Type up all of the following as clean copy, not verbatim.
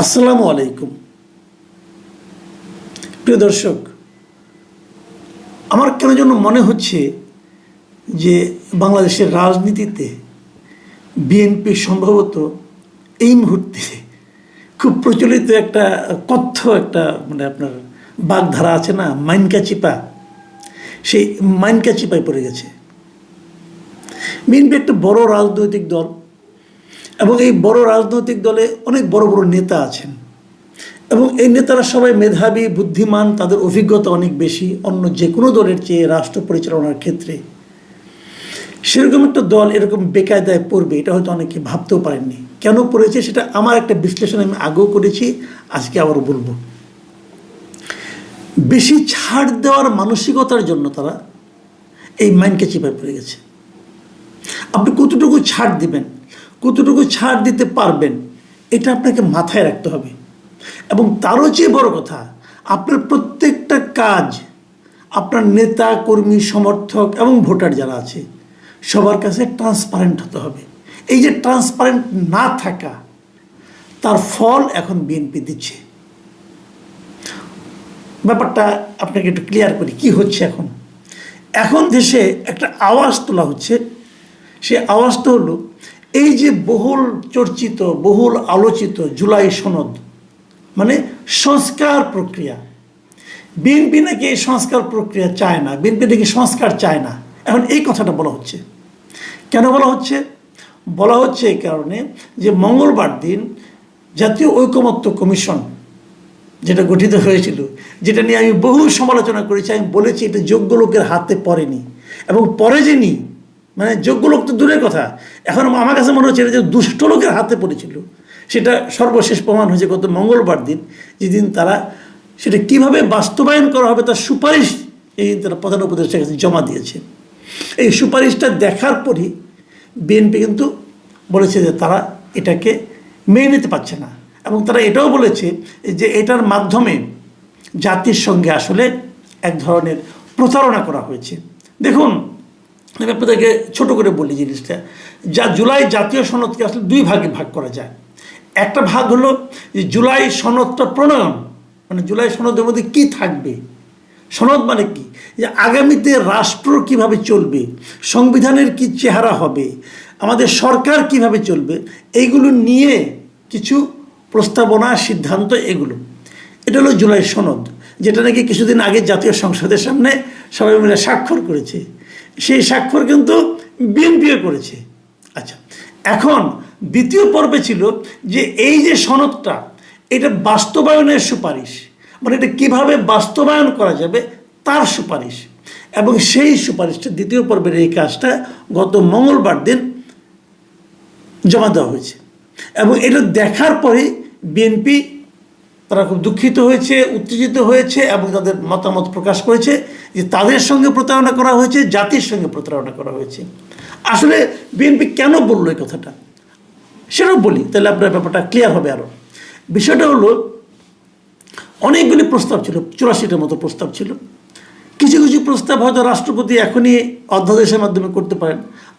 আসসালামু আলাইকুম। প্রিয় দর্শক, আমার কেন যেন মনে হচ্ছে যে বাংলাদেশের রাজনীতিতে বিএনপি সম্ভবত এই মুহূর্তে খুব প্রচলিত একটা কথ্য একটা আপনার বাগধারা আছে না, মাইনকা চিপা, সেই মাইনকা চিপায় পড়ে গেছে। বিএনপি একটা বড় রাজনৈতিক দল এবং এই বড় রাজনৈতিক দলে অনেক বড় বড় নেতা আছেন এবং এই নেতারা সবাই মেধাবী, বুদ্ধিমান, তাদের অভিজ্ঞতা অনেক বেশি অন্য যে কোনো দলের চেয়ে রাষ্ট্র পরিচালনার ক্ষেত্রে। সেরকম একটা দল এরকম বেকায়দায় পড়বে এটা হয়তো অনেকে ভাবতেও পারেননি। কেন পড়েছে সেটা আমার একটা বিশ্লেষণ আমি আগেও করেছি, আজকে আবারও বলবো। বেশি ছাড় দেওয়ার মানসিকতার জন্য তারা এই মাইনকে চিপায় পড়ে গেছে। আপনি কতটুকু ছাড় দিবেন, কতটুকু ছাড় দিতে পারবেন, এটা আপনাকে মাথায় রাখতে হবে। এবং তারও চেয়ে বড় কথা, আপনার প্রত্যেকটা কাজ আপনার নেতা, কর্মী, সমর্থক এবং ভোটার যারা আছে সবার কাছে ট্রান্সপারেন্ট হতে হবে। এই যে ট্রান্সপারেন্ট না থাকা, তার ফল এখন বিএনপি দিচ্ছে। ব্যাপারটা আপনাকে একটু ক্লিয়ার করি কি হচ্ছে। এখন দেশে একটা আওয়াজ তোলা হচ্ছে। সে আওয়াজটা হলো এই যে বহুল চর্চিত, বহুল আলোচিত জুলাই সনদ, মানে সংস্কার প্রক্রিয়া। বিএনপি নাকি এই সংস্কার প্রক্রিয়া চায় না, বিএনপি নাকি সংস্কার চায় না। এখন এই কথাটা বলা হচ্ছে কেন? বলা হচ্ছে এই কারণে যে মঙ্গলবার দিন জাতীয় ঐকমত্য কমিশন যেটা গঠিত হয়েছিল, যেটা নিয়ে আমি বহু সমালোচনা করেছি, আমি বলেছি এটা যোগ্য লোকের হাতে পড়েনি এবং পরে যিনি, মানে যোগ্য লোক তো দূরের কথা, এখন আমার কাছে মনে হচ্ছে এটা যে দুষ্ট লোকের হাতে পড়েছিল সেটা সর্বশেষ প্রমাণ হয়েছে গত মঙ্গলবার দিন, যেদিন তারা সেটা কিভাবে বাস্তবায়ন করা হবে তার সুপারিশ এই দিন তারা প্রধান উপদেষ্টার কাছে জমা দিয়েছে। এই সুপারিশটা দেখার পরই বিএনপি কিন্তু বলেছে যে তারা এটাকে মেনে নিতে পারছে না এবং তারা এটাও বলেছে যে এটার মাধ্যমে জাতির সঙ্গে আসলে এক ধরনের প্রতারণা করা হয়েছে। দেখুন, আমি আপনাদেরকে ছোট করে বলি জিনিসটা। জুলাই জাতীয় সনদকে আসলে দুই ভাগে ভাগ করা যায়। একটা ভাগ হলো যে জুলাই সনদটা প্রণয়ন, মানে জুলাই সনদের মধ্যে কি থাকবে, সনদ মানে কি, যে আগামীতে রাষ্ট্র কিভাবে চলবে, সংবিধানের কি চেহারা হবে, আমাদের সরকার কিভাবে চলবে, এইগুলো নিয়ে কিছু প্রস্তাবনা, সিদ্ধান্ত, এগুলো। এটা হলো জুলাই সনদ, যেটা নাকি কিছুদিন আগে জাতীয় সংসদের সামনে সবাই মিলে স্বাক্ষর করেছে। সেই স্বাক্ষর কিন্তু বিএনপিও করেছে। আচ্ছা, এখন দ্বিতীয় পর্বে ছিল যে এই যে সনদটা, এটা বাস্তবায়নের সুপারিশ, মানে এটা কিভাবে বাস্তবায়ন করা যাবে তার সুপারিশ। এবং সেই সুপারিশটা, দ্বিতীয় পর্বের এই কাজটা গত মঙ্গলবার দিন জমা দেওয়া হয়েছে। এবং এটা দেখার পরে বিএনপি তারা খুব দুঃখিত হয়েছে, উত্তেজিত হয়েছে এবং তাদের মতামত প্রকাশ করেছে যে তাদের সঙ্গে প্রতারণা করা হয়েছে, জাতির সঙ্গে প্রতারণা করা হয়েছে। আসলে বিএনপি কেন বললো এই কথাটা সেটাও বলি, তাহলে আপনার ব্যাপারটা ক্লিয়ার হবে আরও। বিষয়টা হলো অনেকগুলি প্রস্তাব ছিল, 84টার মতো প্রস্তাব ছিল। কিছু কিছু প্রস্তাব হয়তো রাষ্ট্রপতি এখনই অধ্যাদেশের মাধ্যমে করতে পারেন,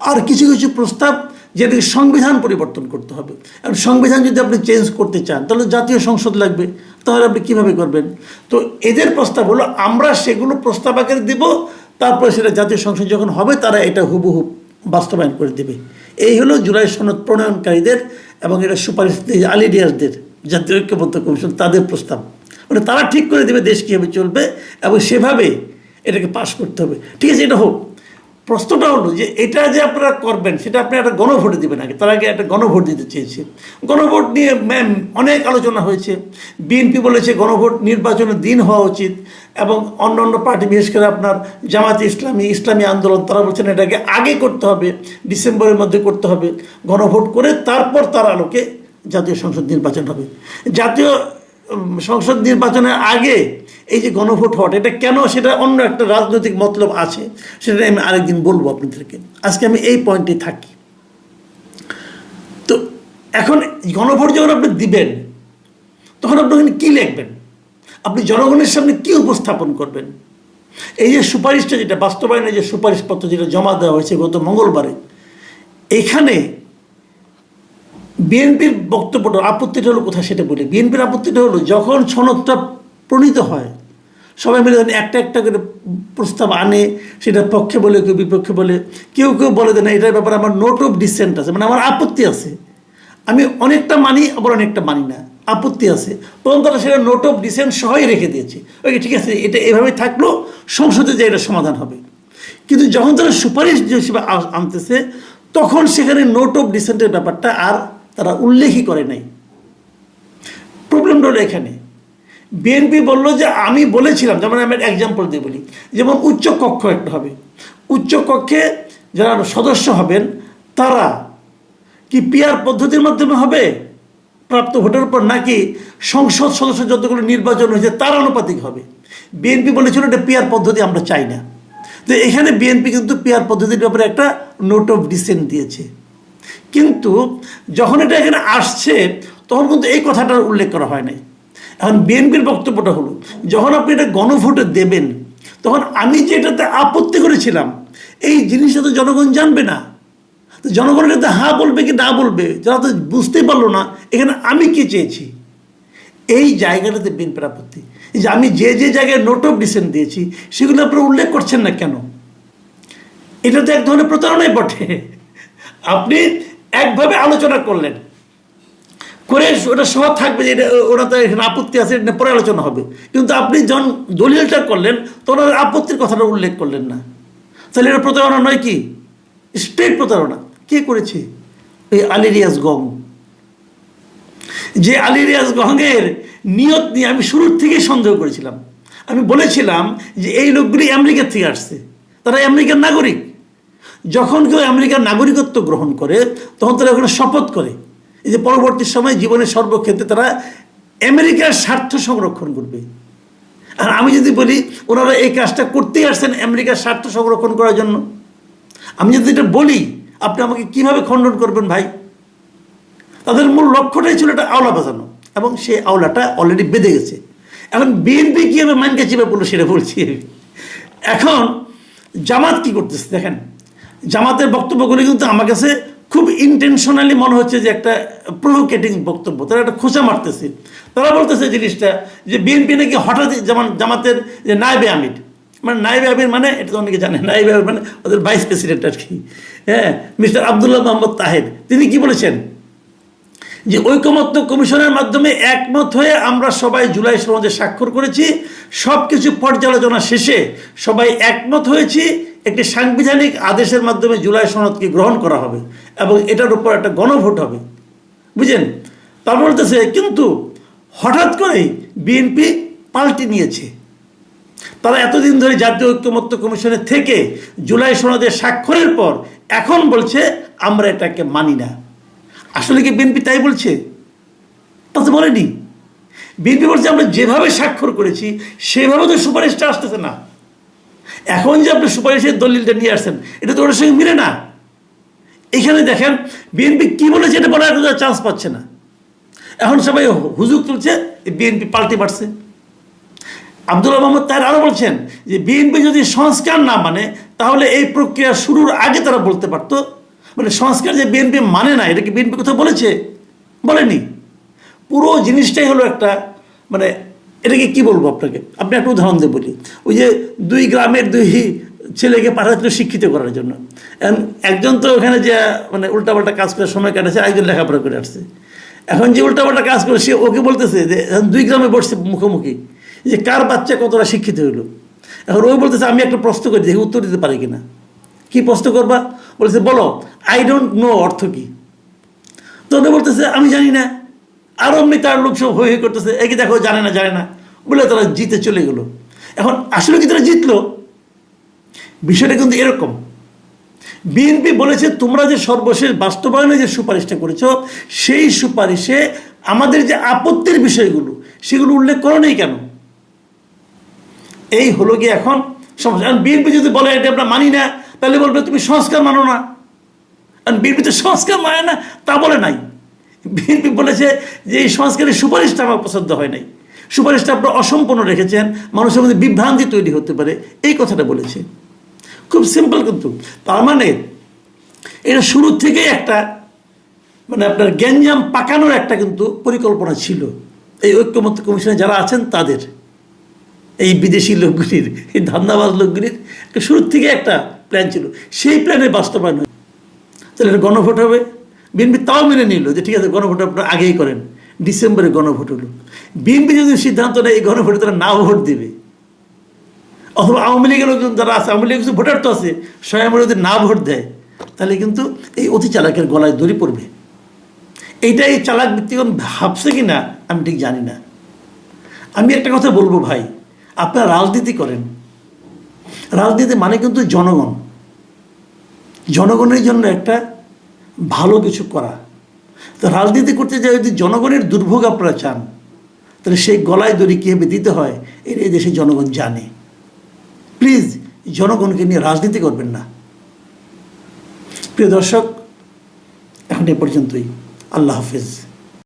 আর কিছু কিছু প্রস্তাব যেটাকে সংবিধান পরিবর্তন করতে হবে। এবং সংবিধান যদি আপনি চেঞ্জ করতে চান তাহলে জাতীয় সংসদ লাগবে, তাহলে আপনি কীভাবে করবেন? তো এদের প্রস্তাব হলো আমরা সেগুলো প্রস্তাব আকারে দেব, তারপরে সেটা জাতীয় সংসদ যখন হবে তারা এটা হুবহু বাস্তবায়ন করে দেবে। এই হলো জুলাই সনদ প্রণয়নকারীদের এবং এটা সুপারিশ আলিডিয়াসদের, জাতীয় ঐক্যমত্য কমিশন, তাদের প্রস্তাব। মানে তারা ঠিক করে দেবে দেশ কীভাবে চলবে এবং সেভাবে এটাকে পাস করতে হবে। ঠিক আছে, এটা হোক। প্রশ্নটা হলো যে এটা যে আপনারা করবেন সেটা আপনি একটা গণভোটে দেবেন আগে। তার আগে একটা গণভোট দিতে চেয়েছে। গণভোট নিয়ে অনেক আলোচনা হয়েছে। বিএনপি বলেছে গণভোট নির্বাচনের দিন হওয়া উচিত এবং অন্য অন্য পার্টি, বিশেষ করে আপনার জামাতে ইসলামী, ইসলামী আন্দোলন, তারা বলছেন এটাকে আগে করতে হবে, ডিসেম্বরের মধ্যে করতে হবে। গণভোট করে তারপর তার আলোকে জাতীয় সংসদ নির্বাচন হবে। জাতীয় সংসদ নির্বাচনের আগে এই যে গণভোট হওয়াটা, এটা কেন, সেটা অন্য একটা রাজনৈতিক মতলব আছে, সেটা আমি আরেকদিন বলবো আপনাদেরকে। আজকে আমি এই পয়েন্টে থাকি। তো এখন গণভোট যখন আপনি দিবেন তখন আপনি কী লিখবেন, আপনি জনগণের সামনে কী উপস্থাপন করবেন? এই যে সুপারিশটা, যেটা বাস্তবায়নের যে সুপারিশপত্র যেটা জমা দেওয়া হয়েছে গত মঙ্গলবারে, এখানে বিএনপির বক্তব্যটা আপত্তিটা হলো কোথায় সেটা বলি। বিএনপির আপত্তিটা হলো যখন সনদটা প্রণীত হয় সবাই মিলে একটা একটা করে প্রস্তাব আনে, সেটা পক্ষে বলে কেউ বিপক্ষে বলে, কেউ কেউ বলে যে না এটার ব্যাপারে আমার নোট অফ ডিসেন্ট আছে, মানে আমার আপত্তি আছে, আমি অনেকটা মানি আবার অনেকটা মানি না, আপত্তি আছে, তখন তারা সেটা নোট অফ ডিসেন্ট সহই রেখে দিয়েছে। ওকে ঠিক আছে, এটা এভাবে থাকলো, সংসদে যে এটা সমাধান হবে। কিন্তু যখন তারা সুপারিশ হিসেবে আনতেছে তখন সেখানে নোট অফ ডিসেন্টের ব্যাপারটা আর তারা উল্লেখই করে নাই। প্রবলেমটা হলো এখানে। বিএনপি বলল যে আমি বলেছিলাম, যেমন আমি এক্সাম্পল দিয়ে বলি, যেমন উচ্চ কক্ষ একটা হবে, উচ্চ কক্ষে যারা সদস্য হবেন তারা কি পিআর পদ্ধতির মাধ্যমে হবে প্রাপ্ত ভোটের উপর, নাকি সংসদ সদস্য যতগুলো নির্বাচন হয়েছে তার আনুপাতিক হবে? বিএনপি বলেছিল এটা পিআর পদ্ধতি আমরা চাই না। তো এখানে বিএনপি কিন্তু পিআর পদ্ধতির ব্যাপারে একটা নোট অফ ডিসেন্ট দিয়েছে, কিন্তু যখন এটা এখানে আসছে তখন কিন্তু এই কথাটার উল্লেখ করা হয় নাই। এখন বিএনপির বক্তব্যটা হলো যখন আপনি এটা গণভোটে দেবেন তখন আমি যে এটাতে আপত্তি করেছিলাম এই জিনিসটা তো জনগণ জানবে না, তো জনগণ এটাতে হ্যাঁ বলবে কি না বলবে, যারা তো বুঝতেই পারলো না এখানে আমি কি চেয়েছি। এই জায়গাটাতে বিএনপির আপত্তি, যে আমি যে যে জায়গায় নোট অফ ডিসেন্ট দিয়েছি সেগুলো আপনারা উল্লেখ করছেন না কেন? এটা তো এক ধরনের প্রতারণাই বটে। আপনি একভাবে আলোচনা করলেন, করে ওটা সব থাকবে যে এটা ওরা তো এখানে আপত্তি আছে, এটা পরে আলোচনা হবে, কিন্তু আপনি যখন দলিলটা করলেন তখন আপত্তির কথাটা উল্লেখ করলেন না। তাহলে এটা প্রতারণা নয় কি? স্ট্রেট প্রতারণা। কে করেছে? ওই আলী রিয়াজ গং। যে আলী রিয়াজ গঙ্গের নিয়ত নিয়ে আমি শুরুর থেকেই সন্দেহ করেছিলাম। আমি বলেছিলাম যে এই লোকগুলি আমেরিকার থেকে আসছে, তারা আমেরিকার নাগরিক। যখন কেউ আমেরিকার নাগরিকত্ব গ্রহণ করে তখন তারা ওখানে শপথ করে এই যে পরবর্তী সময় জীবনের সর্বক্ষেত্রে তারা আমেরিকার স্বার্থ সংরক্ষণ করবে। আর আমি যদি বলি ওনারা এই কাজটা করতেই আসছেন আমেরিকার স্বার্থ সংরক্ষণ করার জন্য, আমি যদি এটা বলি আপনি আমাকে কিভাবে খণ্ডন করবেন ভাই? তাদের মূল লক্ষ্যটাই ছিল এটা আওলা বাজানো, এবং সেই আওলাটা অলরেডি বেঁধে গেছে। এখন বিএনপি কীভাবে মাইনকে চিপে পড়লো সেটা বলছি। এখন জামাত কি করতেছে দেখেন, জামাতের বক্তব্যগুলি কিন্তু আমার কাছে খুব ইন্টেনশনালি মনে হচ্ছে যে একটা প্রভোকেটিং বক্তব্য, তারা একটা খোঁচা মারতেছে। তারা বলতেছে জিনিসটা যে বিএনপি নাকি হঠাৎ, যেমন জামাতের যে নায়েবে আমির, মানে নায়েবে আমির মানে এটা তো অনেকে জানে, নায়েবে আমির মানে ওদের ভাইস প্রেসিডেন্ট আর কি, হ্যাঁ, মিস্টার আবদুল্লাহ মোহাম্মদ তাহের, তিনি কি বলেছেন যে ঐকমত্য কমিশনের মাধ্যমে একমত হয়ে আমরা সবাই জুলাই সনদে স্বাক্ষর করেছি, সব কিছু পর্যালোচনা শেষে সবাই একমত হয়েছি একটি সাংবিধানিক আদেশের মাধ্যমে জুলাই সনদকে গ্রহণ করা হবে এবং এটার উপর একটা গণভোট হবে। বুঝলেন? তা বলতেছে কিন্তু হঠাৎ করেই বিএনপি পাল্টি নিয়েছে। তারা এতদিন ধরে জাতীয় ঐকমত্য কমিশনে থেকে জুলাই সনদে স্বাক্ষরের পর এখন বলছে আমরা এটাকে মানি না। আসলে কি বিএনপি তাই বলছে? তা তো বলেনি। বিএনপি বলছে আমরা যেভাবে স্বাক্ষর করেছি সেভাবে তো সুপারিশটা আসতেছে না। এখন যে আপনি সুপারিশের দলিলটা নিয়ে আসছেন এটা তো ওর সঙ্গে মিলে না। এখানে দেখেন বিএনপি কি বলেছে এটা বলার চান্স পাচ্ছে না। এখন সবাই হুজুক তুলছে বিএনপি পাল্টি মারছে। আবদুল্লাহ মোহাম্মদ তাহের আরও বলছেন যে বিএনপি যদি সংস্কার না মানে তাহলে এই প্রক্রিয়া শুরুর আগে তারা বলতে পারতো। মানে সংস্কার যে বিএনপি মানে না এটা কি বিএনপি কোথাও বলেছে? বলেনি। পুরো জিনিসটাই হলো একটা, মানে এটাকে কি বলবো আপনাকে, আপনি একটা উদাহরণ দিয়ে বলি। ওই যে দুই গ্রামের দুই ছেলেকে পাঠাচ্ছিল শিক্ষিত করার জন্য, একজন তো ওখানে যে মানে উল্টাপাল্টা কাজ করে সময় কাটাচ্ছে, একজন লেখাপড়া করে আসছে। এখন যে উল্টাপাল্টা কাজ করে সে ওকে বলতেছে যে দুই গ্রামে বসছে মুখোমুখি যে কার বাচ্চা কতটা শিক্ষিত হইলো। এখন ওই বলতেছে আমি একটা প্রশ্ন করি দেখি উত্তর দিতে পারি কিনা। কি প্রশ্ন করবা? বলছে বলো আই ডোন্ট নো অর্থ কি। তো ওটা বলতেছে আমি জানি না। আর অমনি তার লোক সব হয়ে করতেছে একে দেখো জানে না বলে তারা জিতে চলে গেল। এখন আসলে কি তারা জিতলো? বিষয়টা কিন্তু এরকম, বিএনপি বলেছে তোমরা যে সর্বশেষ বাস্তবায়নে যে সুপারিশটা করেছো সেই সুপারিশে আমাদের যে আপত্তির বিষয়গুলো সেগুলো উল্লেখ করো নেই কেন? এই হলো গিয়ে এখন সমস্যা। বিএনপি যদি বলে এটা আমরা মানি না তাহলে বলবে তুমি সংস্কার মানো না। আর বিএনপি তো সংস্কার মানে না তা বলে নাই। বিএনপি বলেছে যে এই সংস্কারের সুপারিশটা আমার পছন্দ হয় নাই, সুপারিশটা আপনারা অসম্পূর্ণ রেখেছেন, মানুষের মধ্যে বিভ্রান্তি তৈরি হতে পারে, এই কথাটা বলেছে। খুব সিম্পল। কিন্তু তার মানে এটা শুরু থেকেই একটা মানে আপনার গ্যাঞ্জাম পাকানোর একটা কিন্তু পরিকল্পনা ছিল এই ঐক্যমত্য কমিশনে যারা আছেন তাদের, এই বিদেশি লোকগুলির, এই ধান্দাবাজ লোকগুলির শুরুর থেকে একটা প্ল্যান ছিল, সেই প্ল্যানের বাস্তবায়ন হয়। তাহলে এটা গণভোট হবে, বিএনপি তাও মেনে নিল যে ঠিক আছে গণভোট আপনারা আগেই করেন, ডিসেম্বরে গণভোট হলো। বিএনপি যদি সিদ্ধান্ত নেয় এই গণভোটে তারা না ভোট দেবে, অথবা আওয়ামী লীগের লোকজন যারা আছে, আওয়ামী লীগের কিছু ভোটার তো আছে, স্বয়ং যদি না ভোট দেয় তাহলে কিন্তু এই অতি চালাকের গলায় দড়ি পড়বে। এইটা এই চালাক ব্যক্তিগণ ভাবছে কি না আমি ঠিক জানি না। আমি একটা কথা বলবো ভাই, আপনারা রাজনীতি করেন, রাজনীতি মানে কিন্তু জনগণ, জনগণের জন্য একটা ভালো কিছু করা। তো রাজনীতি করতে যায় যদি জনগণের দুর্ভোগ আপনারা চান, তাহলে সেই গলায় দড়ি কীভাবে দিতে হয় এটা এই দেশের জনগণ জানে। প্লিজ জনগণকে নিয়ে রাজনীতি করবেন না। প্রিয় দর্শক, এখন এ পর্যন্তই। আল্লাহ হাফেজ।